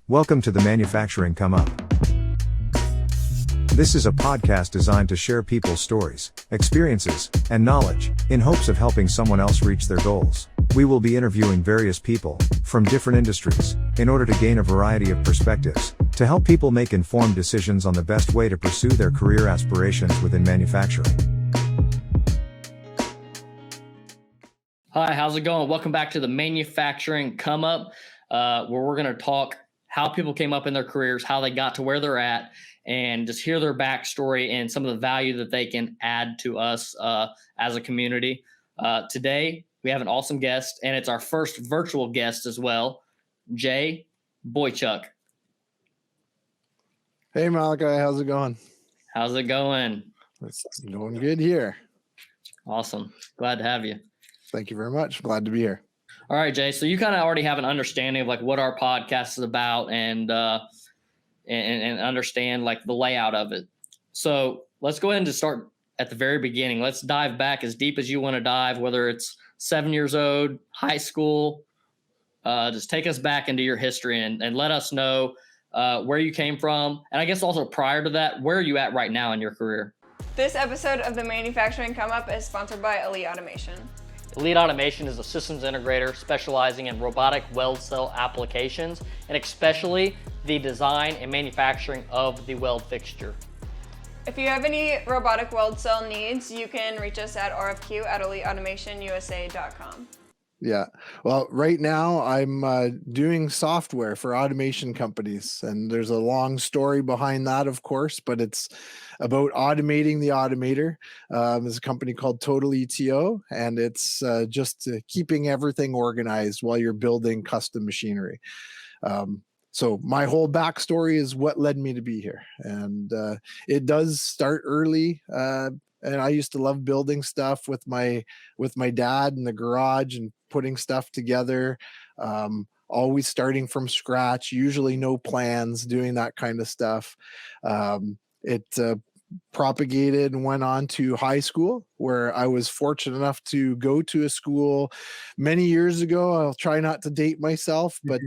Welcome to the Manufacturing Come Up. This is a podcast designed to share people's stories, experiences, and knowledge, in hopes of helping someone else reach their goals. We will be interviewing various people, from different industries, in order to gain a variety of perspectives, to help people make informed decisions on the best way to pursue their career aspirations within manufacturing. Hi, how's it going? Welcome back to the Manufacturing Come Up, where we're going to talk how people came up in their careers, how they got to where they're at, and just hear their backstory and some of the value that they can add to us as a community. Today, we have an awesome guest, and it's our first virtual guest as well, Jay Boychuk. Hey, Malachi, how's it going? How's it going? It's going good here. Awesome. Glad to have you. Thank you very much. Glad to be here. All right, Jay. So you kind of already have an understanding of like what our podcast is about and understand like the layout of it. So let's go ahead and just start at the very beginning. Let's dive back as deep as you want to dive, whether it's 7 years old, high school. Just take us back into your history and let us know where you came from. And I guess also prior to that, where are you at right now in your career? This episode of the Manufacturing Come Up is sponsored by Elite Automation. Elite Automation is a systems integrator specializing in robotic weld cell applications, and especially the design and manufacturing of the weld fixture. If you have any robotic weld cell needs, you can reach us at rfq@eliteautomationusa.com. Yeah. Well, right now I'm doing software for automation companies, and there's a long story behind that, of course, but it's about automating the automator. There's a company called Total ETO, and it's just keeping everything organized while you're building custom machinery. So my whole backstory is what led me to be here, and it does start early. And I used to love building stuff with my dad in the garage and putting stuff together, always starting from scratch, usually no plans, doing that kind of stuff. It propagated and went on to high school, where I was fortunate enough to go to a school many years ago. I'll try not to date myself, but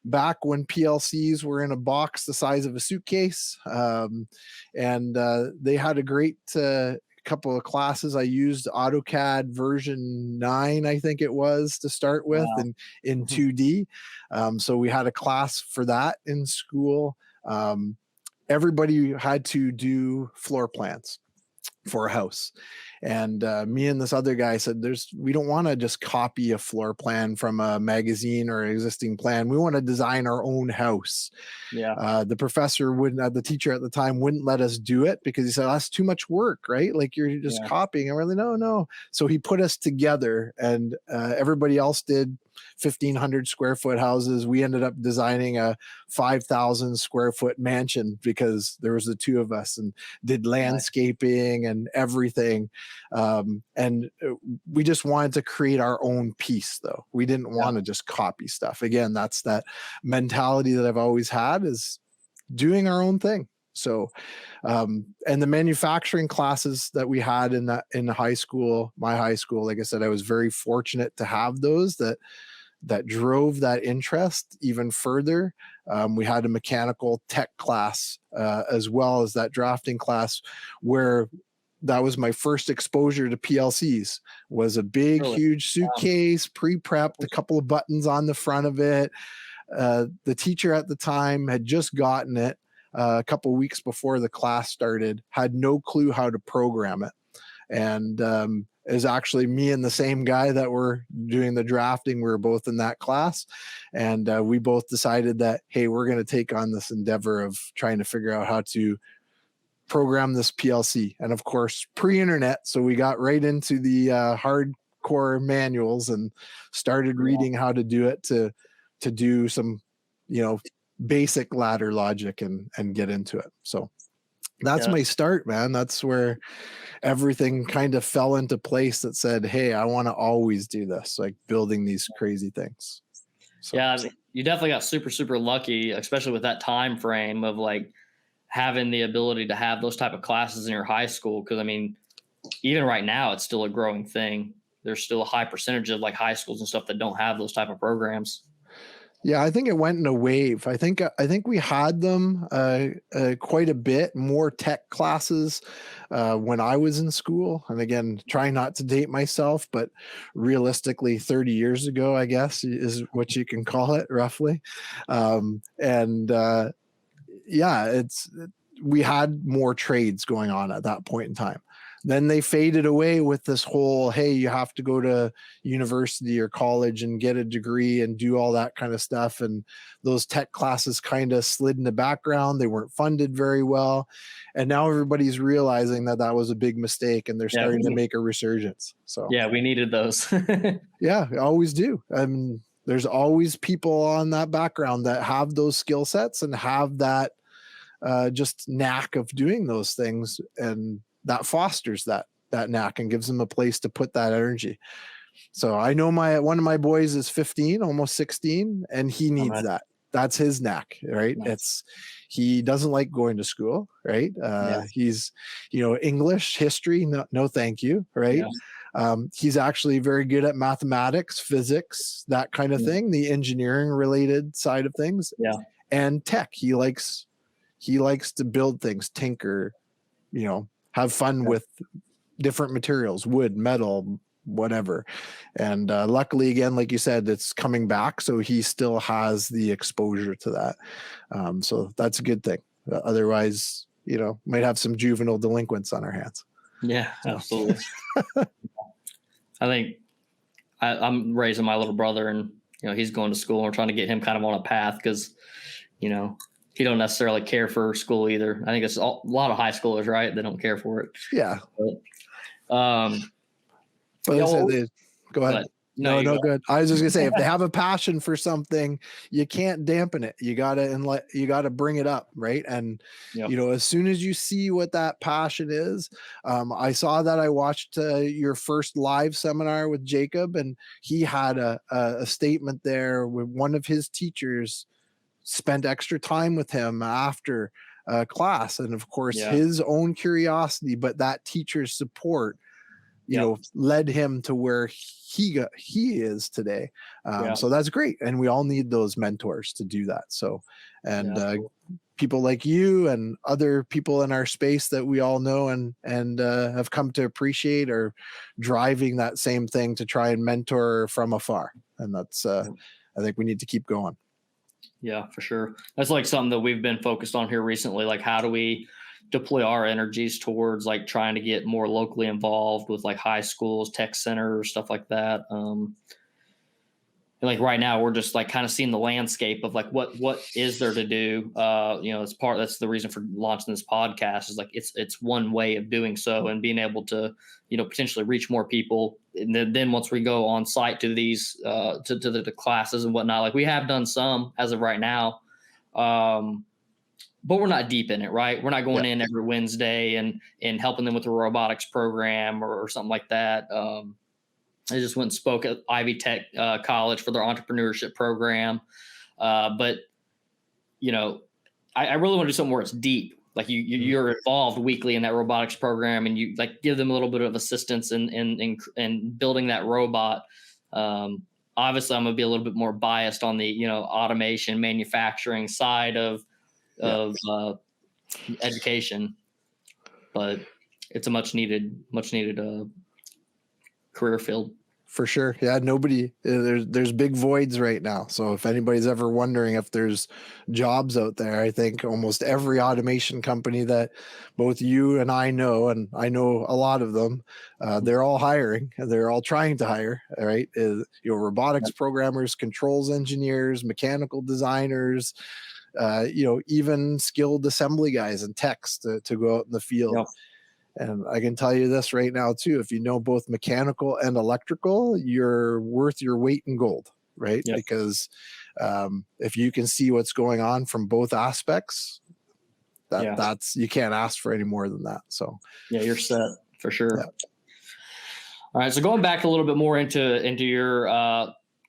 back when PLCs were in a box the size of a suitcase, and they had a great couple of classes. I used AutoCAD version 9, I think it was, to start with. Wow. And in 2D. So we had a class for that in school. Everybody had to do floor plans for a house. And me and this other guy said, we don't want to just copy a floor plan from a magazine or an existing plan. We want to design our own house. Yeah. The the teacher at the time wouldn't let us do it because he said, that's too much work, right? Like you're just copying. And we're like, no. So he put us together, and everybody else did 1,500 square foot houses. We ended up designing a 5,000 square foot mansion because there was the two of us, and did landscaping and everything. And we just wanted to create our own piece, though. We didn't want to just copy stuff. Again, that's that mentality that I've always had, is doing our own thing. So, and the manufacturing classes that we had in high school, my high school, like I said, I was very fortunate to have those that drove that interest even further. We had a mechanical tech class, as well as that drafting class, where that was my first exposure to PLCs. Was a big, huge suitcase, pre-prepped, a couple of buttons on the front of it. The teacher at the time had just gotten it a couple of weeks before the class started, had no clue how to program it. And it was actually me and the same guy that were doing the drafting. We were both in that class, and we both decided that, hey, we're going to take on this endeavor of trying to figure out how to program this PLC. And of course, pre-internet, so we got right into the hardcore manuals and started reading how to do it to do some, basic ladder logic and get into it. So that's my start, man. That's where everything kind of fell into place that said, hey, I want to always do this, like building these crazy things. So, yeah, you definitely got super, super lucky, especially with that time frame of like having the ability to have those type of classes in your high school. Because I mean, even right now, it's still a growing thing. There's still a high percentage of like high schools and stuff that don't have those type of programs. Yeah, I think it went in a wave. I think we had them quite a bit more tech classes when I was in school. And again, trying not to date myself, but realistically, 30 years ago, I guess is what you can call it, roughly. And yeah, we had more trades going on at that point in time. Then they faded away with this whole, hey, you have to go to university or college and get a degree and do all that kind of stuff. And those tech classes kind of slid in the background. They weren't funded very well. And now everybody's realizing that that was a big mistake and they're starting to make a resurgence. So yeah, we needed those. yeah, I always do. I mean, there's always people on that background that have those skill sets and have that just knack of doing those things, and that fosters that knack and gives them a place to put that energy. So I know one of my boys is 15, almost 16, and he needs that. That's his knack, right? Nice. He doesn't like going to school, right? He's, English, history, no, thank you, right? Yeah. He's actually very good at mathematics, physics, that kind of thing, the engineering related side of things. Yeah. And tech. He likes to build things, tinker, have fun with different materials, wood, metal, whatever. And luckily, again, like you said, it's coming back. So he still has the exposure to that. So that's a good thing. Otherwise, might have some juvenile delinquents on our hands. Yeah, absolutely. I think I'm raising my little brother, and, he's going to school, and we're trying to get him kind of on a path because, he don't necessarily care for school either. I think it's a lot of high schoolers, right? They don't care for it. Yeah. But go ahead. No, good. I was just gonna say, if they have a passion for something, you can't dampen it. You gotta bring it up, right? And as soon as you see what that passion is, I saw that. I watched your first live seminar with Jacob, and he had a statement there where one of his teachers spent extra time with him after class, and of course his own curiosity, but that teacher's support led him to where he is today. So that's great, and we all need those mentors to do that. So people like you and other people in our space that we all know and have come to appreciate are driving that same thing to try and mentor from afar, and that's I think we need to keep going. Yeah, for sure. That's like something that we've been focused on here recently. Like, how do we deploy our energies towards like trying to get more locally involved with like high schools, tech centers, stuff like that. Like right now we're just like kind of seeing the landscape of like what is there to do. That's the reason for launching this podcast, is like it's one way of doing so, and being able to potentially reach more people. And then once we go on site to these to the classes and whatnot, like we have done some as of right now, but we're not deep in it, right? We're not going in every Wednesday and helping them with a robotics program or something like that. I just went and spoke at Ivy Tech College for their entrepreneurship program. But I really want to do something where it's deep. Like you're involved weekly in that robotics program, and you like give them a little bit of assistance in building that robot. Obviously, I'm gonna be a little bit more biased on the automation manufacturing side of education, but it's a much needed career field. For sure. Yeah. There's big voids right now. So if anybody's ever wondering if there's jobs out there, I think almost every automation company that both you and I know, and I know a lot of them, they're all hiring. They're all trying to hire, right? Robotics programmers, controls engineers, mechanical designers, even skilled assembly guys and techs to go out in the field. Yep. And I can tell you this right now too, if you know both mechanical and electrical, you're worth your weight in gold, right? Yep. Because if you can see what's going on from both aspects, that's you can't ask for any more than that. So you're set for sure. Yeah. All right. So going back a little bit more into your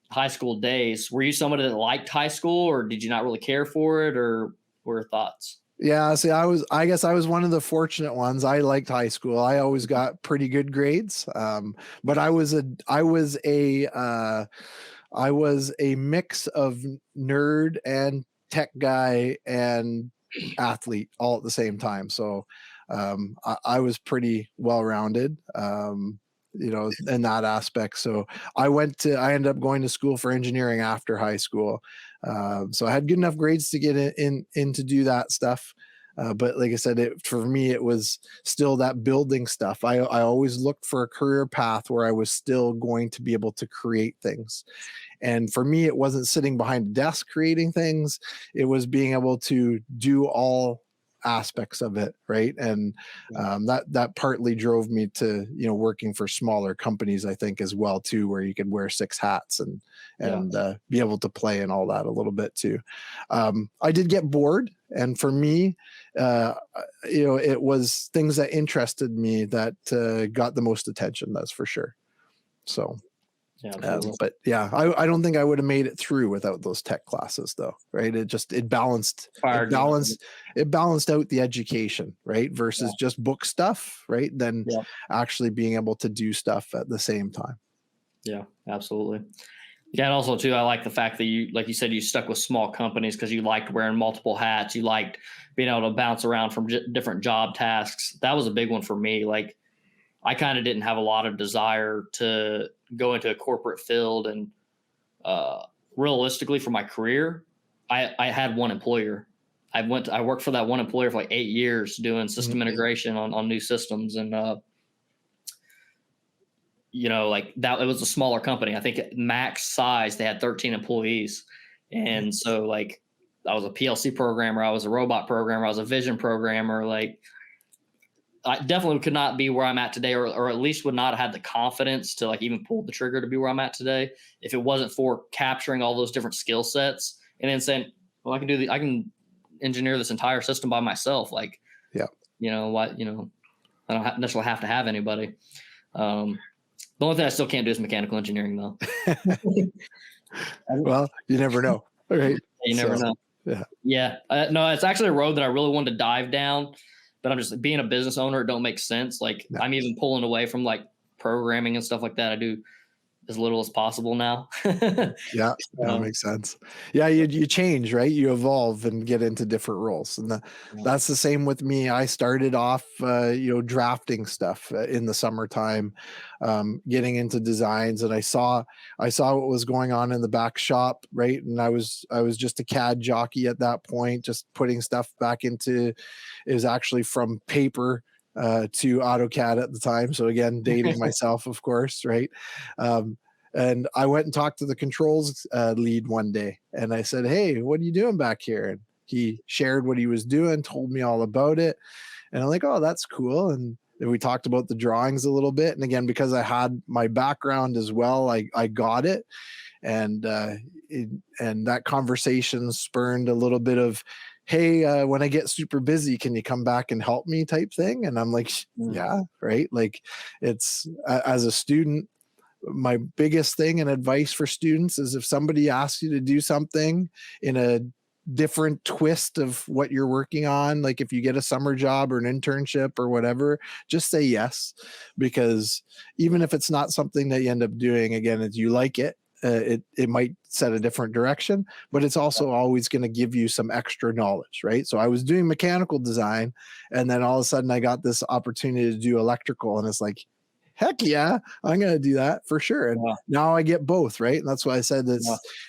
high school days, were you somebody that liked high school, or did you not really care for it, or what are your thoughts? Yeah, see, I guess I was one of the fortunate ones. I liked high school. I always got pretty good grades. But I was a I was a mix of nerd and tech guy and athlete all at the same time. So I was pretty well-rounded, in that aspect. So I ended up going to school for engineering after high school. So I had good enough grades to get in to do that stuff. But like I said, for me, it was still that building stuff. I always looked for a career path where I was still going to be able to create things. And for me, it wasn't sitting behind a desk creating things. It was being able to do all aspects of it, right? And that partly drove me to working for smaller companies, I think, as well too, where you could wear 6 hats and be able to play and all that a little bit too. I did get bored, and for me, it was things that interested me that got the most attention. That's for sure. So. But yeah, I don't think I would have made it through without those tech classes, though, right? It balanced out the education, right? Versus just book stuff, right? Then actually being able to do stuff at the same time. Yeah, absolutely. Yeah, and also too, I like the fact that you, like you said, you stuck with small companies because you liked wearing multiple hats. You liked being able to bounce around from different job tasks. That was a big one for me. Like, I kind of didn't have a lot of desire to go into a corporate field, and realistically for my career, I had one employer. I worked for that one employer for like 8 years doing system integration on new systems. And, like that, it was a smaller company. I think at max size, they had 13 employees. And so like I was a PLC programmer, I was a robot programmer, I was a vision programmer. Like, I definitely could not be where I'm at today, or at least would not have had the confidence to like even pull the trigger to be where I'm at today if it wasn't for capturing all those different skill sets and then saying, well, I can engineer this entire system by myself. Like, I don't necessarily have to have anybody. The only thing I still can't do is mechanical engineering, though. Well, you never know. All right. You never know. Yeah. No, it's actually a road that I really wanted to dive down. But I'm just being a business owner, it don't make sense. Like I'm even pulling away from like programming and stuff like that. I do as little as possible now. Yeah, that makes sense. Yeah, you change, right? You evolve and get into different roles, and that's the same with me. I started off, drafting stuff in the summertime, getting into designs, and I saw what was going on in the back shop, right? And I was just a CAD jockey at that point, just putting stuff back into. It was actually from paper to AutoCAD at the time. So again, dating myself, of course, right? And I went and talked to the controls lead one day, and I said, "Hey, what are you doing back here?" And he shared what he was doing, told me all about it, and I'm like, "Oh, that's cool." And then we talked about the drawings a little bit, and again, because I had my background as well, I got it, and that conversation spurned a little bit of, hey, when I get super busy, can you come back and help me type thing? And I'm like, yeah, right. Like it's as a student, my biggest thing and advice for students is if somebody asks you to do something in a different twist of what you're working on, like if you get a summer job or an internship or whatever, just say yes, because even if it's not something that you end up doing, again, if you like it, it might set a different direction, but it's also always going to give you some extra knowledge, right? So I was doing mechanical design, and then all of a sudden I got this opportunity to do electrical, and it's like, heck yeah, I'm going to do that for sure. And now I get both, right? And that's why I said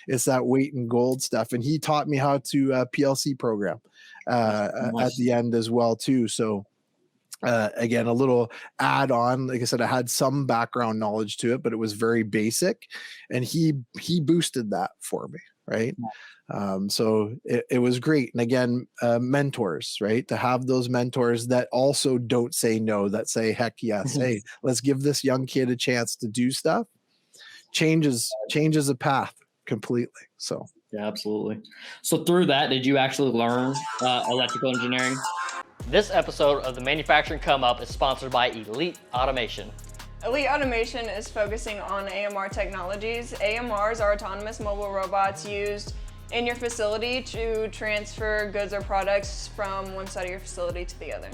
it's that weight and gold stuff. And he taught me how to PLC program at the end as well too. So again, a little add on, like I said, I had some background knowledge to it, but it was very basic, and he boosted that for me. Right. So it was great. And again, mentors, right? To have those mentors that also don't say no, that say, heck yes. Hey, let's give this young kid a chance to do stuff. Changes a path completely. So yeah, absolutely. So through that, did you actually learn electrical engineering? This episode of the Manufacturing Come Up is sponsored by Elite Automation. Elite Automation is focusing on AMR technologies. AMRs are autonomous mobile robots used in your facility to transfer goods or products from one side of your facility to the other.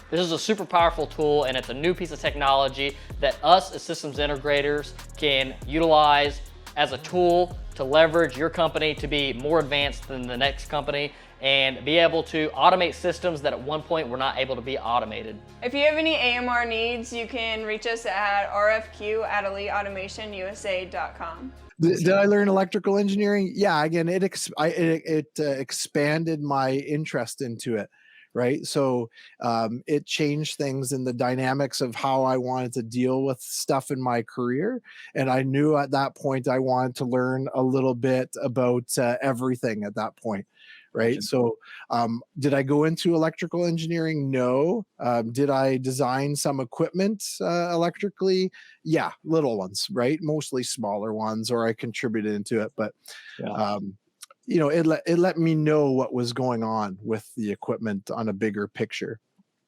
This is a super powerful tool, and it's a new piece of technology that us as systems integrators can utilize as a tool to leverage your company to be more advanced than the next company and be able to automate systems that at one point were not able to be automated. If you have any AMR needs, you can reach us at rfq@eliteautomationusa.com. Did I learn electrical engineering? Yeah, again, it expanded my interest into it, right? So it changed things in the dynamics of how I wanted to deal with stuff in my career. And I knew at that point I wanted to learn a little bit about everything at that point. Right. Gotcha. So did I go into electrical engineering? No. Did I design some equipment electrically? Yeah, little ones, right? Mostly smaller ones, or I contributed into it. But Yeah. it let me know what was going on with the equipment on a bigger picture.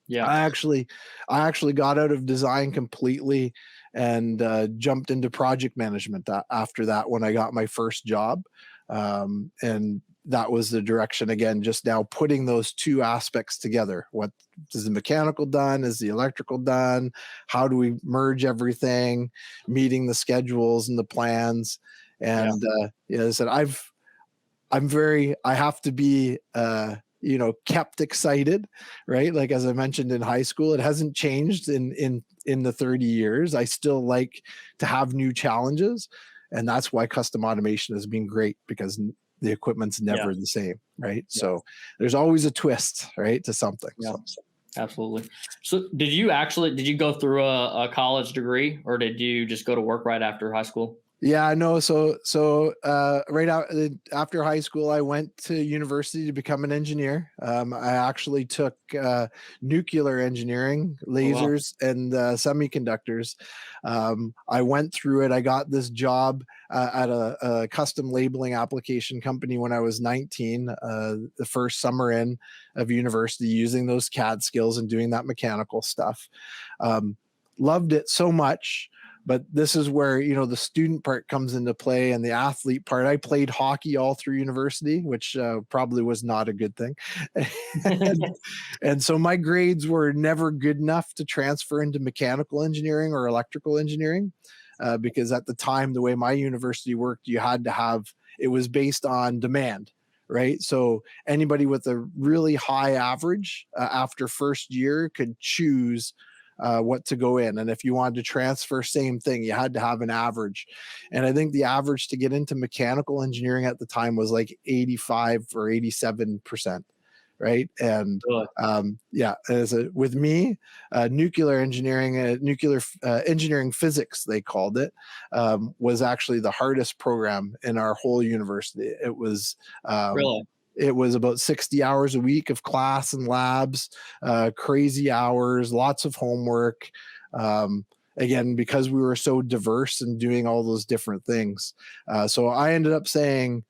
Yeah. I actually got out of design completely and jumped into project management after that when I got my first job. And that was the direction, again, just now putting those two aspects together. What is the mechanical done? Is the electrical done? How do we merge everything, meeting the schedules and the plans? And as I said, I have to be kept excited, right? Like, as I mentioned in high school, it hasn't changed in the 30 years. I still like to have new challenges. And that's why custom automation has been great, because the equipment's never the same, right? Yeah. So there's always a twist, right, to something. Yeah. So. Absolutely. So did you go through a college degree, or did you just go to work right after high school? Yeah, no. So right out after high school, I went to university to become an engineer. I actually took nuclear engineering, lasers, and semiconductors. I went through it. I got this job at a custom labeling application company when I was 19, the first summer of university, using those CAD skills and doing that mechanical stuff. Loved it so much. But this is where, the student part comes into play and the athlete part. I played hockey all through university, which probably was not a good thing. and so my grades were never good enough to transfer into mechanical engineering or electrical engineering, because at the time, the way my university worked, you had to have, it was based on demand. Right. So anybody with a really high average after first year could choose what to go in. And if you wanted to transfer, same thing, you had to have an average. And I think the average to get into mechanical engineering at the time was like 85 or 87%. Right. And with me, nuclear engineering, engineering physics, they called it, was actually the hardest program in our whole university. It was Really? It was about 60 hours a week of class and labs, crazy hours, lots of homework. Again, because we were so diverse and doing all those different things. So I ended up saying,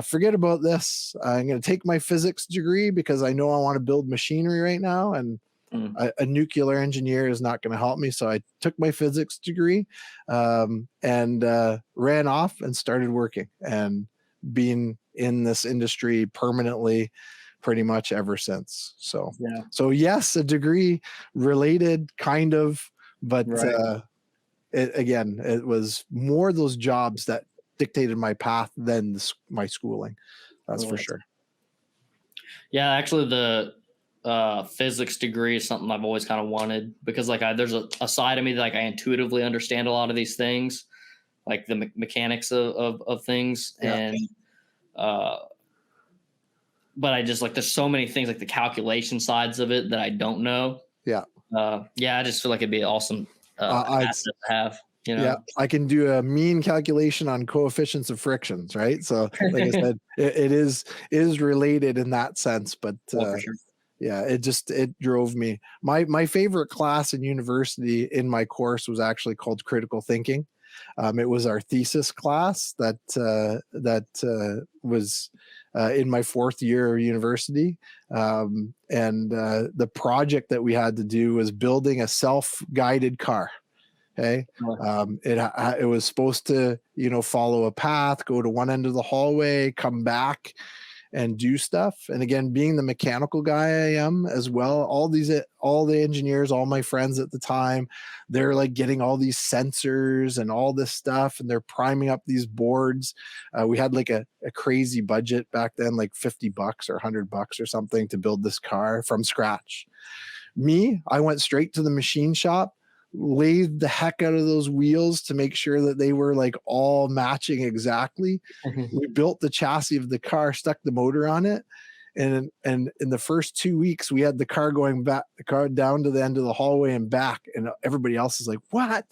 forget about this. I'm going to take my physics degree because I know I want to build machinery right now. And a nuclear engineer is not going to help me. So I took my physics degree and ran off and started working and being in this industry permanently pretty much ever since. So yes, a degree related kind of, but it was more those jobs that dictated my path than my schooling. That's for sure. Yeah, actually the physics degree is something I've always kind of wanted, because there's a side of me that I intuitively understand a lot of these things, like the mechanics of things. And but I just there's so many things, like the calculation sides of it, that I don't know. I just feel like it'd be awesome asset to have. Yeah, I can do a mean calculation on coefficients of frictions, right? So like I said, it is related in that sense, but for sure. Yeah, it drove me. My favorite class in university in my course was actually called critical thinking. It was our thesis class that was in my fourth year of university. And the project that we had to do was building a self-guided car. Okay. It was supposed to, follow a path, go to one end of the hallway, come back. and do stuff. And again, being the mechanical guy I am as well, all the engineers, all my friends at the time, they're like getting all these sensors and all this stuff, and they're priming up these boards. We had like a crazy budget back then, like $50 or $100 or something to build this car from scratch. I went straight to the machine shop, lathed the heck out of those wheels to make sure that they were like all matching exactly. We built the chassis of the car, stuck the motor on it. And in the first 2 weeks, we had the car down to the end of the hallway and back. And everybody else is like, what?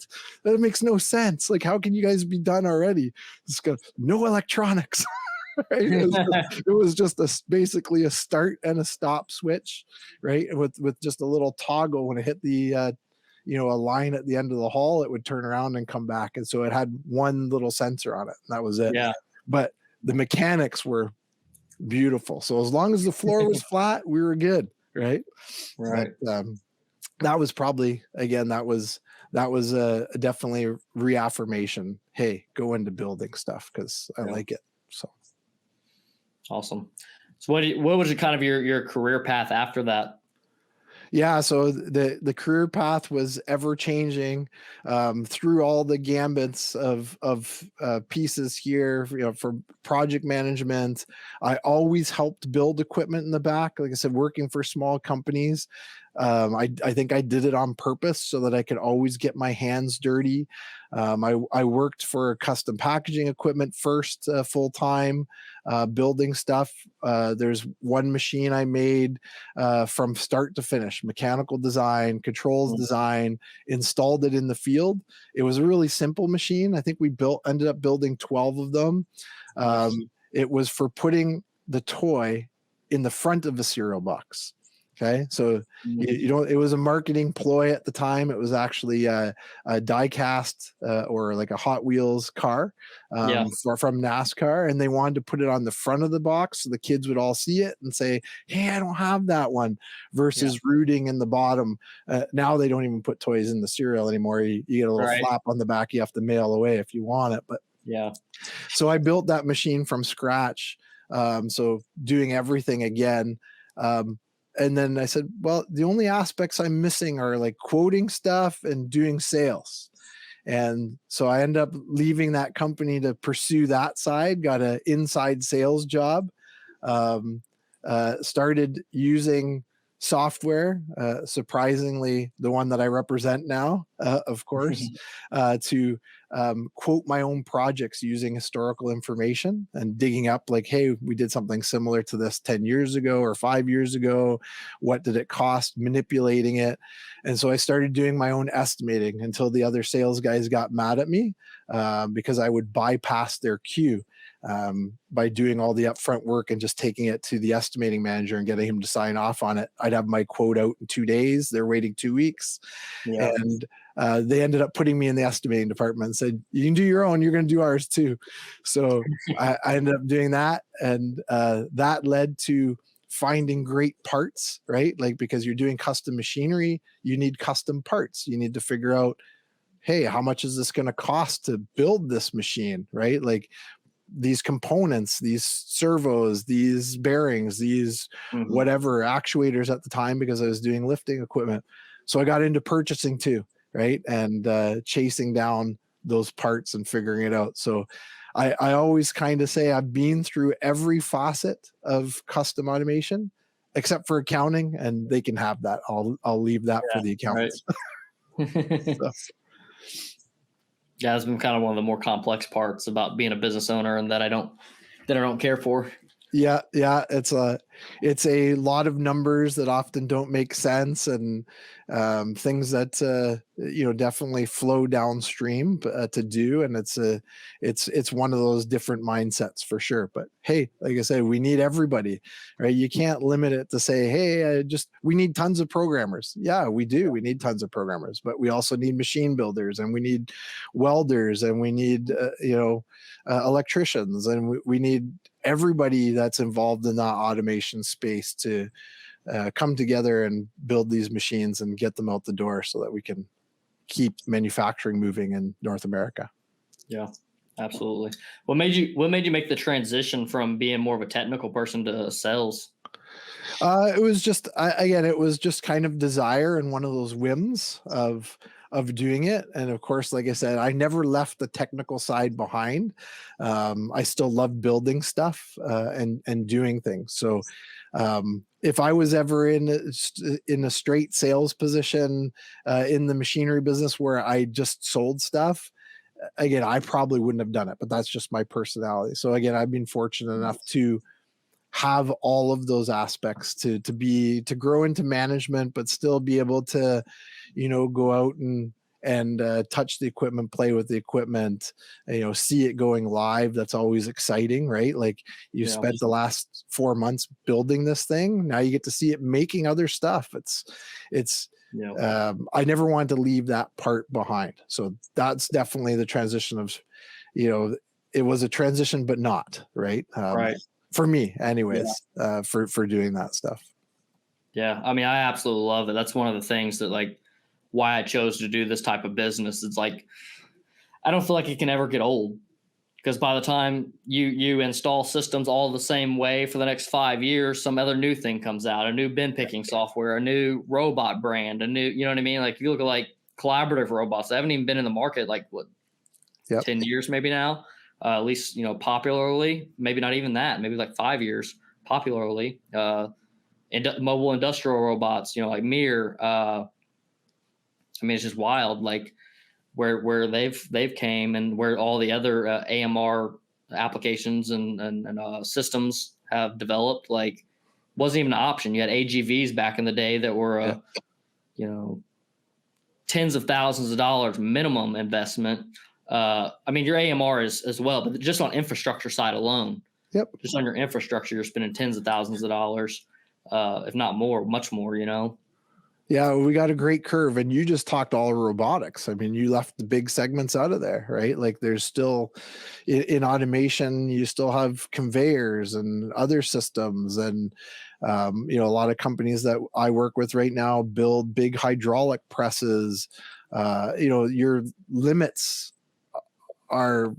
That makes no sense. Like, how can you guys be done already? It's got no electronics. Right? It was just basically a start and a stop switch, right? With just a little toggle. When it hit the a line at the end of the hall, it would turn around and come back. And so it had one little sensor on it, and that was it. Yeah. But the mechanics were beautiful. So as long as the floor was flat, we were good, right? Right. But, that was probably, again, that was definitely a reaffirmation. Hey, go into building stuff because I like it. So. Awesome. So what was kind of your career path after that? Yeah, so the career path was ever changing through all the gambits of pieces here. For project management, I always helped build equipment in the back. Like I said, working for small companies, I think I did it on purpose so that I could always get my hands dirty. I worked for custom packaging equipment first, full time, building stuff. There's one machine I made from start to finish, mechanical design, controls design, installed it in the field. It was a really simple machine. I think we ended up building 12 of them. It was for putting the toy in the front of a cereal box. Okay, so it was a marketing ploy at the time. It was actually a die cast or like a Hot Wheels car from NASCAR, and they wanted to put it on the front of the box so the kids would all see it and say, "Hey, I don't have that one." Versus rooting in the bottom. Now they don't even put toys in the cereal anymore. You get a little flap on the back. You have to mail away if you want it. But so I built that machine from scratch. So doing everything again. And then I said, well, the only aspects I'm missing are like quoting stuff and doing sales. And so I ended up leaving that company to pursue that side, got an inside sales job, started using software, surprisingly, the one that I represent now, of course, to quote my own projects using historical information and digging up like, hey, we did something similar to this 10 years ago or 5 years ago. What did it cost? Manipulating it. And so I started doing my own estimating until the other sales guys got mad at me because I would bypass their queue by doing all the upfront work and just taking it to the estimating manager and getting him to sign off on it. I'd have my quote out in 2 days. They're waiting 2 weeks. And they ended up putting me in the estimating department and said, you can do your own, you're going to do ours too. So I ended up doing that. And that led to finding great parts, right? Like, because you're doing custom machinery, you need custom parts. You need to figure out, hey, how much is this going to cost to build this machine, right? Like, these components, these servos, these bearings, these whatever actuators at the time, because I was doing lifting equipment. So I got into purchasing too, right? And chasing down those parts and figuring it out. So I always kind of say I've been through every facet of custom automation except for accounting, and they can have that. I'll leave that for the accountants. Right. Yeah, it's been kind of one of the more complex parts about being a business owner, and that I don't care for. Yeah. It's a lot of numbers that often don't make sense, and things that definitely flow downstream to do. And it's one of those different mindsets for sure. But hey, like I said, we need everybody, right? You can't limit it to say, hey, we need tons of programmers. Yeah, we do. We need tons of programmers, but we also need machine builders, and we need welders, and we need electricians, and we need everybody that's involved in that automation space to come together and build these machines and get them out the door so that we can keep manufacturing moving in North America. Yeah, Absolutely. What made you make the transition from being more of a technical person to sales? It was just again, it was just kind of desire and one of those whims of doing it. And of course, like I said, I never left the technical side behind. I still love building stuff and doing things. So if I was ever in a straight sales position in the machinery business where I just sold stuff, again, I probably wouldn't have done it. But that's just my personality. So again, I've been fortunate enough to have all of those aspects to grow into management, but still be able to, go out and touch the equipment, play with the equipment, see it going live. That's always exciting, right? Like you Yeah. spent the last 4 months building this thing. Now you get to see it making other stuff. It's Yeah. I never wanted to leave that part behind. So that's definitely the transition of, it was a transition, but not right. Right. For me anyways, for doing that stuff. Yeah. I mean, I absolutely love it. That's one of the things that like why I chose to do this type of business. It's like, I don't feel like it can ever get old because by the time you install systems all the same way for the next 5 years, some other new thing comes out, a new bin picking software, a new robot brand, a new, you know what I mean? Like if you look at like collaborative robots, they haven't even been in the market like what, 10 years maybe now, at least, popularly, maybe not even that, maybe like 5 years popularly, mobile industrial robots, like Mir. I mean, it's just wild, like where they've came and where all the other AMR applications and systems have developed. Like, wasn't even an option. You had AGVs back in the day that were, tens of thousands of dollars minimum investment. I mean, your AMR is as well, but just on infrastructure side alone, just on your infrastructure, you're spending tens of thousands of dollars, if not more, much more, Yeah, we got a great curve, and you just talked all robotics. I mean, you left the big segments out of there, right? Like there's still in automation, you still have conveyors and other systems, and a lot of companies that I work with right now build big hydraulic presses. Your limits are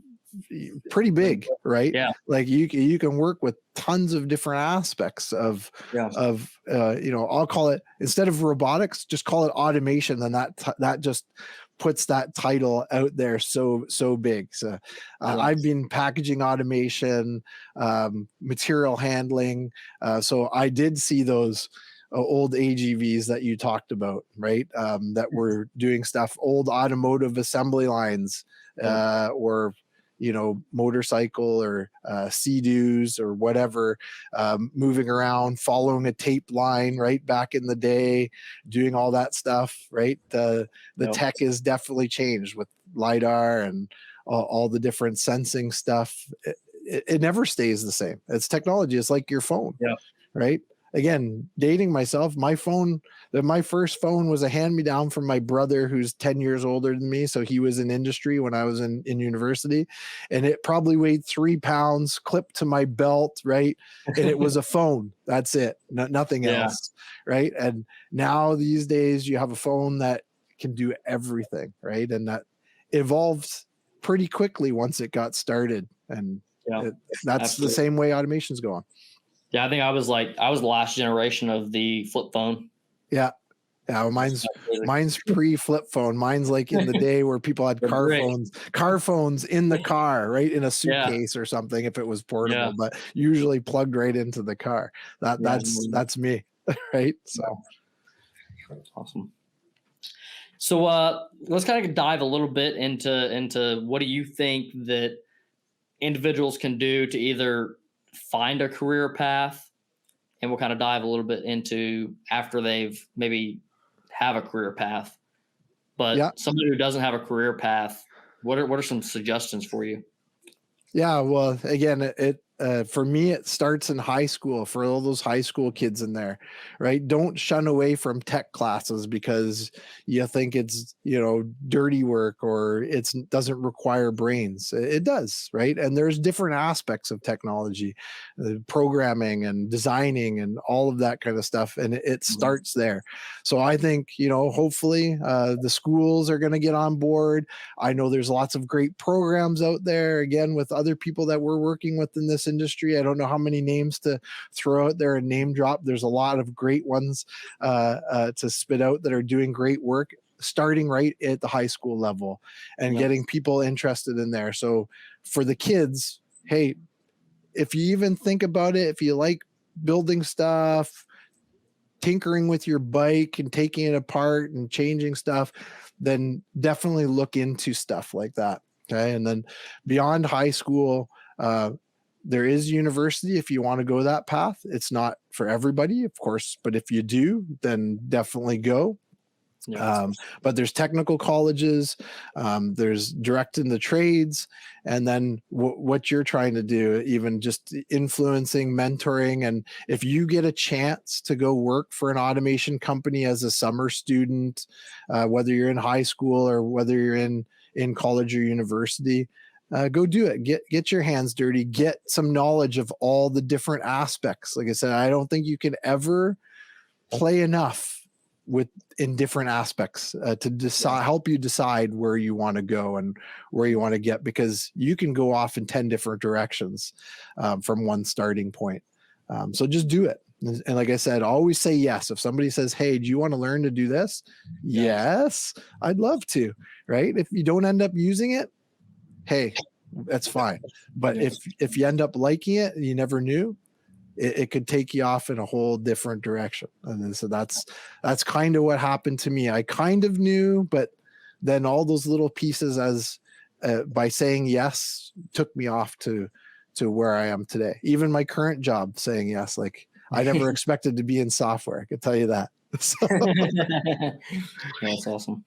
pretty big, right? Yeah. Like you can work with tons of different aspects of I'll call it, instead of robotics, just call it automation. Then that just puts that title out there so big. So I've been packaging automation, material handling. So I did see those old AGVs that you talked about, right? That were doing stuff, old automotive assembly lines, or motorcycle or Sea-Doos or whatever, moving around, following a tape line, right? Back in the day, doing all that stuff, right? The tech is definitely changed with LiDAR and all the different sensing stuff. It never stays the same. It's technology. It's like your phone, right? Again, dating myself, my first phone was a hand-me-down from my brother who's 10 years older than me. So he was in industry when I was in university, and it probably weighed 3 pounds, clipped to my belt, right? And it was a phone. That's it. Nothing else, right? And now these days you have a phone that can do everything, right? And that evolved pretty quickly once it got started. And that's absolutely the same way automation's going. Yeah, I think I was the last generation of the flip phone. Yeah. Well, mine's pre-flip phone. Mine's like in the day where people had car phones in the car, right? In a suitcase or something if it was portable, but usually plugged right into the car. That's me, right? So awesome. So let's kind of dive a little bit into what do you think that individuals can do to either find a career path, and we'll kind of dive a little bit into after they've maybe have a career path, but somebody who doesn't have a career path, what are some suggestions for you? Yeah, well, again, for me, it starts in high school for all those high school kids in there, right? Don't shun away from tech classes because you think it's, dirty work or it doesn't require brains. It does, right? And there's different aspects of technology, programming and designing and all of that kind of stuff. And it starts there. So I think, hopefully the schools are going to get on board. I know there's lots of great programs out there, again, with other people that we're working with in this industry. I don't know how many names to throw out there and name drop. There's a lot of great ones to spit out that are doing great work, starting right at the high school level and getting people interested in there. So for the kids, hey, if you even think about it, if you like building stuff, tinkering with your bike and taking it apart and changing stuff, then definitely look into stuff like that. Okay. And then beyond high school, there is university if you want to go that path. It's not for everybody, of course, but if you do, then definitely go. But there's technical colleges, there's direct in the trades, and then what you're trying to do, even just influencing, mentoring. And if you get a chance to go work for an automation company as a summer student, whether you're in high school or whether you're in college or university, go do it. Get your hands dirty, get some knowledge of all the different aspects. Like I said, I don't think you can ever play enough in different aspects to decide, help you decide where you want to go and where you want to get, because you can go off in 10 different directions from one starting point. So just do it. And like I said, always say yes. If somebody says, hey, do you want to learn to do this? Yes, I'd love to, right? If you don't end up using it, hey, that's fine. But if you end up liking it and you never knew, it could take you off in a whole different direction. And so that's kind of what happened to me. I kind of knew, but then all those little pieces by saying yes took me off to where I am today. Even my current job, saying yes, like I never expected to be in software. I could tell you that. So. That's awesome.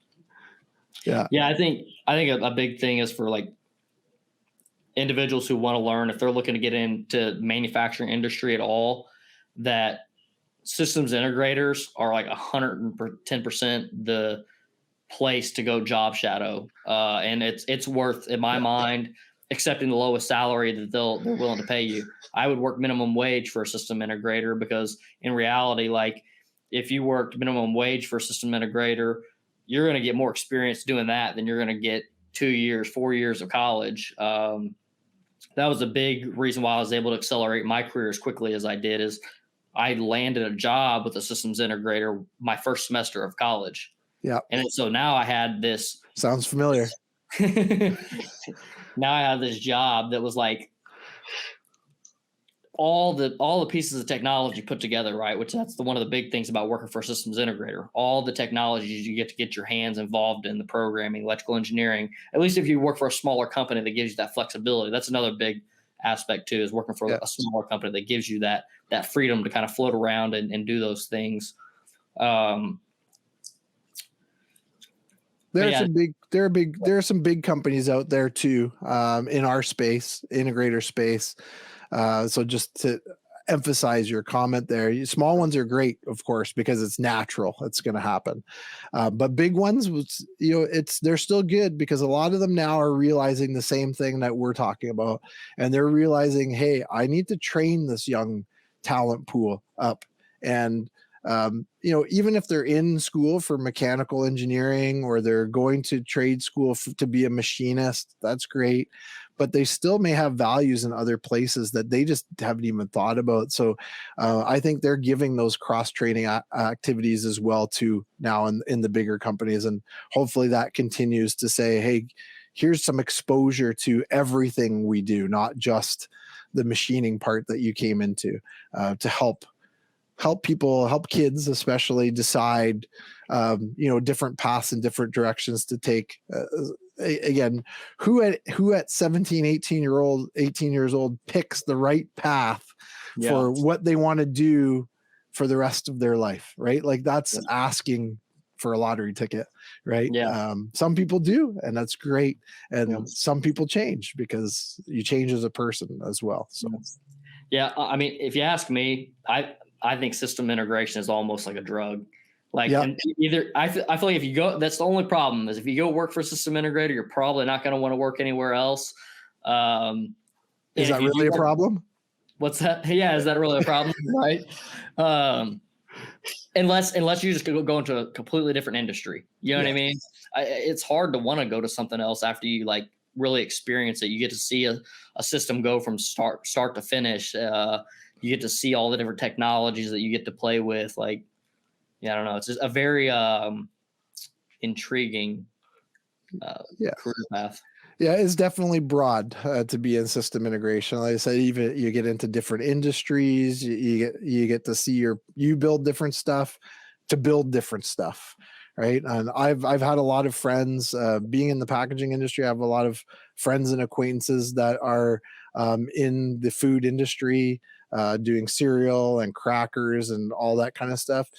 Yeah. I think a big thing is for like individuals who want to learn, if they're looking to get into manufacturing industry at all, that systems integrators are like 110% the place to go job shadow. And it's worth, in my mind, accepting the lowest salary that they're willing to pay you. I would work minimum wage for a system integrator, because in reality, like if you worked minimum wage for a system integrator, you're going to get more experience doing that than you're going to get 2 years, 4 years of college. That was a big reason why I was able to accelerate my career as quickly as I did, is I landed a job with a systems integrator my first semester of college. Yeah. And so now I had this. Sounds familiar. Now I have this job that was like all the pieces of technology put together, right? Which that's one of the big things about working for a systems integrator. All the technologies you get to get your hands involved in, the programming, electrical engineering. At least if you work for a smaller company that gives you that flexibility. That's another big aspect too, is working for a smaller company that gives you that freedom to kind of float around and do those things. There are some big companies out there too, in our space, integrator space. So just to emphasize your comment there, small ones are great, of course, because it's natural. It's going to happen. But big ones, they're still good, because a lot of them now are realizing the same thing that we're talking about. And they're realizing, hey, I need to train this young talent pool up. And even if they're in school for mechanical engineering, or they're going to trade school to be a machinist, that's great. But they still may have values in other places that they just haven't even thought about. So I think they're giving those cross-training activities as well too now in the bigger companies. And hopefully that continues to say, hey, here's some exposure to everything we do, not just the machining part that you came into, to help people, help kids especially decide, different paths and different directions to take. Again, who at 17, 18 years old picks the right path for what they want to do for the rest of their life, right? Like that's asking for a lottery ticket, right? Yeah. Some people do, and that's great. And Yeah. some people change because you change as a person as well. So Yeah, I mean, if you ask me, I think system integration is almost like a drug. Like, yeah, and either I feel like if you go, that's the only problem is if you go work for a system integrator, you're probably not going to want to work anywhere else. is that really a problem? What's that? Yeah, is that really a problem? Right. Unless you just go into a completely different industry. You know what I mean? It's hard to want to go to something else after you like really experience it. You get to see a system go from start to finish. You get to see all the different technologies that you get to play with. Like, yeah, I don't know. It's just a very intriguing career path. Yeah, it's definitely broad to be in system integration. Like I said, even you get into different industries, you get to see you build different stuff to build different stuff, right? And I've had a lot of friends being in the packaging industry. I have a lot of friends and acquaintances that are in the food industry, doing cereal and crackers and all that kind of stuff.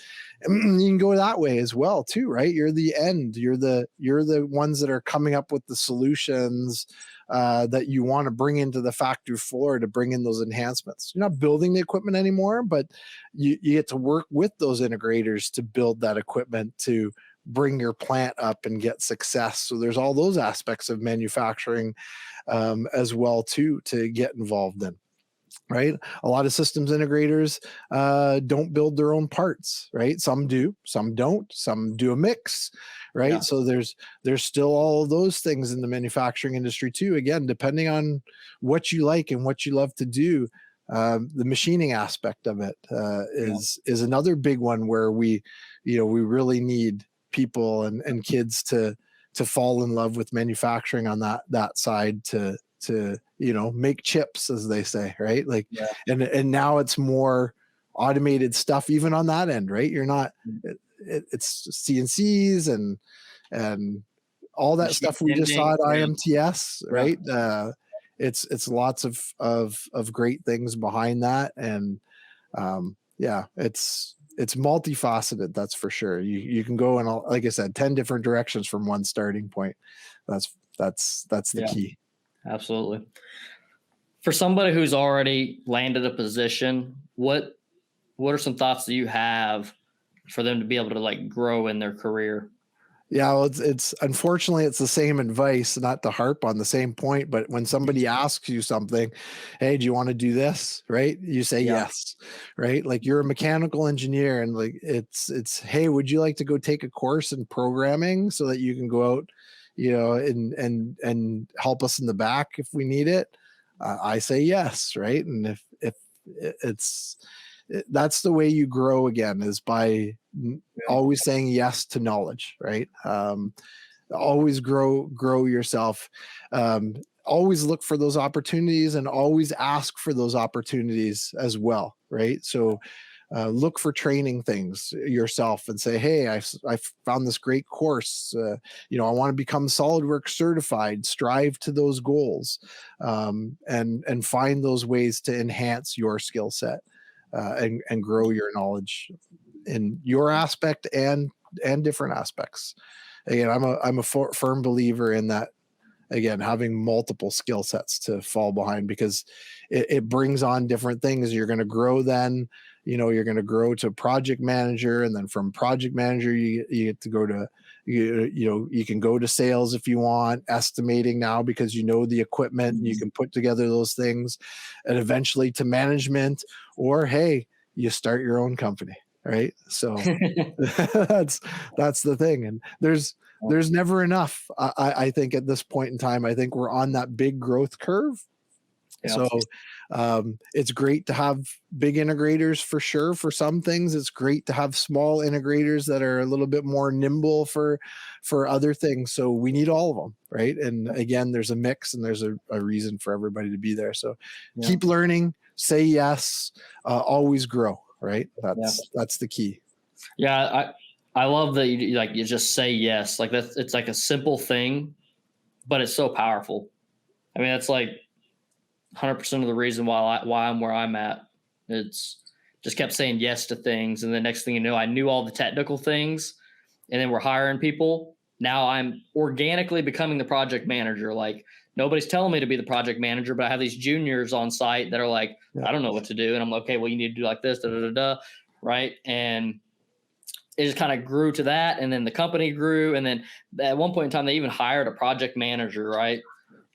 And you can go that way as well too, right? You're the end. You're the ones that are coming up with the solutions that you want to bring into the factory floor to bring in those enhancements. You're not building the equipment anymore, but you get to work with those integrators to build that equipment to bring your plant up and get success. So there's all those aspects of manufacturing as well too to get involved in. Right. A lot of systems integrators don't build their own parts, right? Some do, some don't, some do a mix, right? Yeah. So there's still all of those things in the manufacturing industry too. Again, depending on what you like and what you love to do, the machining aspect of it is another big one where we really need people and kids to fall in love with manufacturing on that side to make chips, as they say, right? Like, and now it's more automated stuff even on that end, right? You're not, it's CNCs and all that stuff we just saw at IMTS, right? It's lots of great things behind that. And it's multifaceted, that's for sure. You can go in, like I said, 10 different directions from one starting point. That's the key. Absolutely. For somebody who's already landed a position, what are some thoughts that you have for them to be able to like grow in their career? Yeah, well, it's unfortunately it's the same advice, not to harp on the same point, but when somebody asks you something, hey, do you want to do this? Right? You say yes, right? Like you're a mechanical engineer and like it's hey, would you like to go take a course in programming so that you can go out, and help us in the back if we need it? I say yes, right? And if that's the way you grow again, is by always saying yes to knowledge, right? Always grow yourself. Always look for those opportunities and always ask for those opportunities as well, right? So look for training things yourself and say, hey, I found this great course. I want to become SolidWorks certified. Strive to those goals, and find those ways to enhance your skill set and grow your knowledge in your aspect and different aspects. Again, I'm a firm believer in that. Again, having multiple skill sets to fall behind, because it brings on different things. You're going to grow then, you're going to grow to project manager. And then from project manager, you get to go to, you can go to sales if you want, estimating now because the equipment, and you can put together those things, and eventually to management, or, hey, you start your own company. Right. So that's the thing. And there's never enough. I think at this point in time, I think we're on that big growth curve. Yeah. So it's great to have big integrators for sure. For some things, it's great to have small integrators that are a little bit more nimble for other things. So we need all of them. Right. And again, there's a mix and there's a reason for everybody to be there. So keep learning, say yes, always grow. Right. That's the key. Yeah. I love that you just say yes. Like it's like a simple thing, but it's so powerful. I mean, it's like 100% of the reason why I'm where I'm at. It's just kept saying yes to things. And the next thing you know, I knew all the technical things and then we're hiring people. Now I'm organically becoming the project manager. Like nobody's telling me to be the project manager, but I have these juniors on site that are like, I don't know what to do. And I'm like, okay, well, you need to do like this, right? And it just kind of grew to that. And then the company grew. And then at one point in time, they even hired a project manager, right?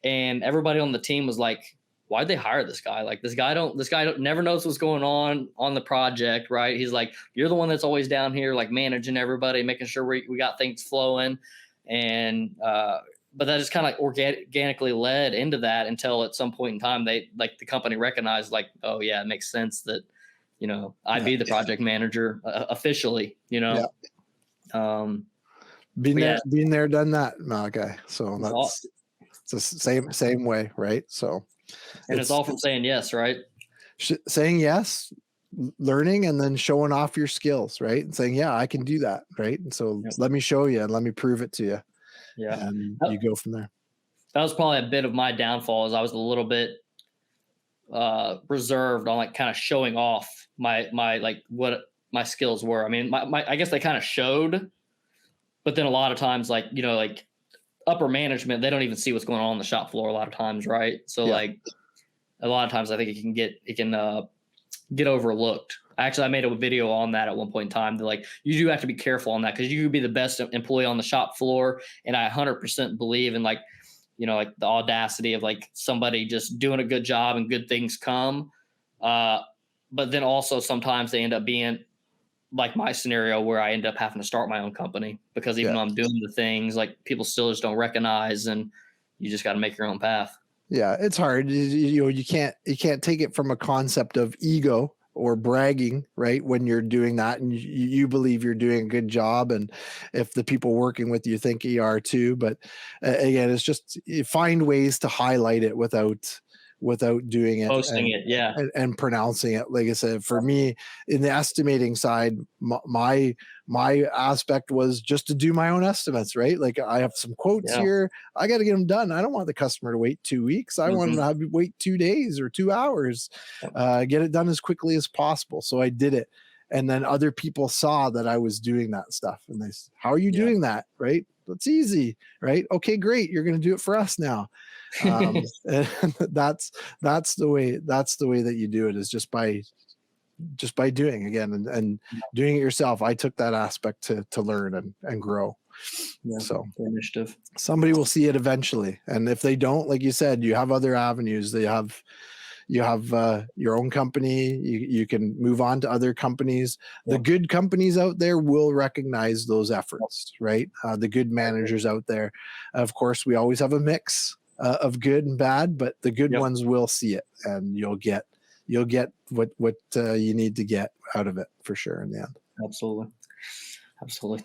And everybody on the team was like, why'd they hire this guy? Like this guy never knows what's going on the project, right? He's like, you're the one that's always down here, like managing everybody, making sure we got things flowing. And, but that just kind of like organically led into that until at some point in time, the company recognized like, oh yeah, it makes sense that, I'd be the project manager officially, Been there, done that, Malachi. So it's the same way, right? So, and it's all from saying yes, right? Saying yes, learning, and then showing off your skills, right? And saying, yeah, I can do that, right? And so let me show you and let me prove it to you. Yeah, and you go from there. That was probably a bit of my downfall, is I was a little bit reserved on like kind of showing off my like what my skills were. I mean, my I guess they kind of showed, but then a lot of times, like like upper management, they don't even see what's going on the shop floor a lot of times, right? So like a lot of times I think it can get overlooked. Actually, I made a video on that at one point in time. That like you do have to be careful on that, because you could be the best employee on the shop floor, and I 100% believe in like like the audacity of like somebody just doing a good job and good things come. But then also sometimes they end up being like my scenario where I end up having to start my own company, because even though I'm doing the things, like people still just don't recognize, and you just got to make your own path. Yeah, it's hard. You can't take it from a concept of ego or bragging, right? When you're doing that and you believe you're doing a good job, and if the people working with you think you are too. But again, it's just you find ways to highlight it without doing it, posting it, and pronouncing it. Like I said, for me in the estimating side, my aspect was just to do my own estimates, right? Like I have some quotes here, I got to get them done. I don't want the customer to wait 2 weeks. I want them to have to wait 2 days or 2 hours, get it done as quickly as possible. So I did it. And then other people saw that I was doing that stuff, and they said, how are you doing that? Right? That's easy, right? Okay, great. You're going to do it for us now. And that's the way that you do it, is just by doing again and doing it yourself. I took that aspect to learn and grow. So initiative. Somebody will see it eventually. And if they don't, like you said, you have other avenues. You have your own company. You can move on to other companies. The good companies out there will recognize those efforts, right? The good managers out there. Of course, we always have a mix of good and bad, but the good ones will see it, and you'll get what you need to get out of it for sure in the end. Absolutely.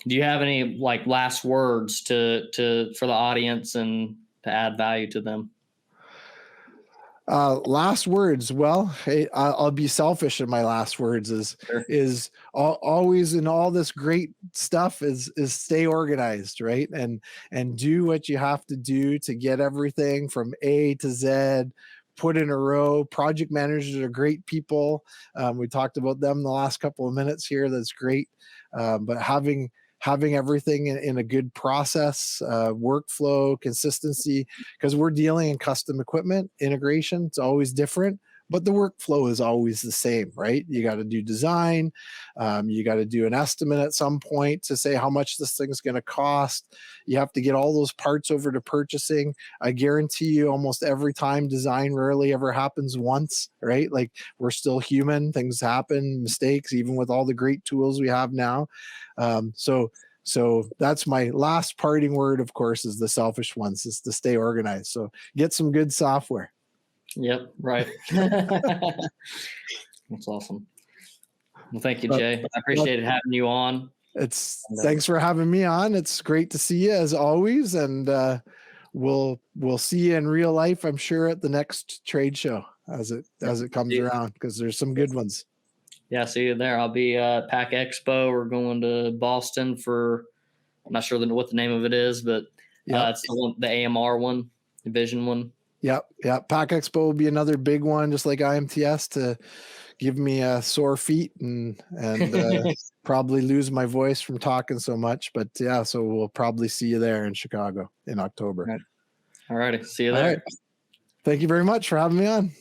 Do you have any like last words for the audience and to add value to them? Last words. Well, hey, I'll be selfish in my last words is always in all this great stuff is stay organized, right? And do what you have to do to get everything from A to Z put in a row. Project managers are great people. We talked about them the last couple of minutes here. That's great. But having everything in a good process, workflow, consistency, because we're dealing in custom equipment integration. It's always different, but the workflow is always the same, right? You got to do design. You got to do an estimate at some point to say how much this thing's going to cost. You have to get all those parts over to purchasing. I guarantee you almost every time design rarely ever happens once, right? Like we're still human. Things happen, mistakes, even with all the great tools we have now. So that's my last parting word, of course, is the selfish ones, is to stay organized. So get some good software. Yep. Right. That's awesome. Well, thank you, Jay. I appreciated having you on. Thanks for having me on. It's great to see you as always. And we'll see you in real life, I'm sure, at the next trade show as it comes around, because there's some good ones. Yeah, see you there. I'll be at PAC Expo. We're going to Boston for, I'm not sure what the name of it is, but it's the AMR one, the Vision one. Yep. PAC Expo will be another big one, just like IMTS, to give me sore feet and probably lose my voice from talking so much. But yeah, so we'll probably see you there in Chicago in October. All righty. See you All there. right. Thank you very much for having me on.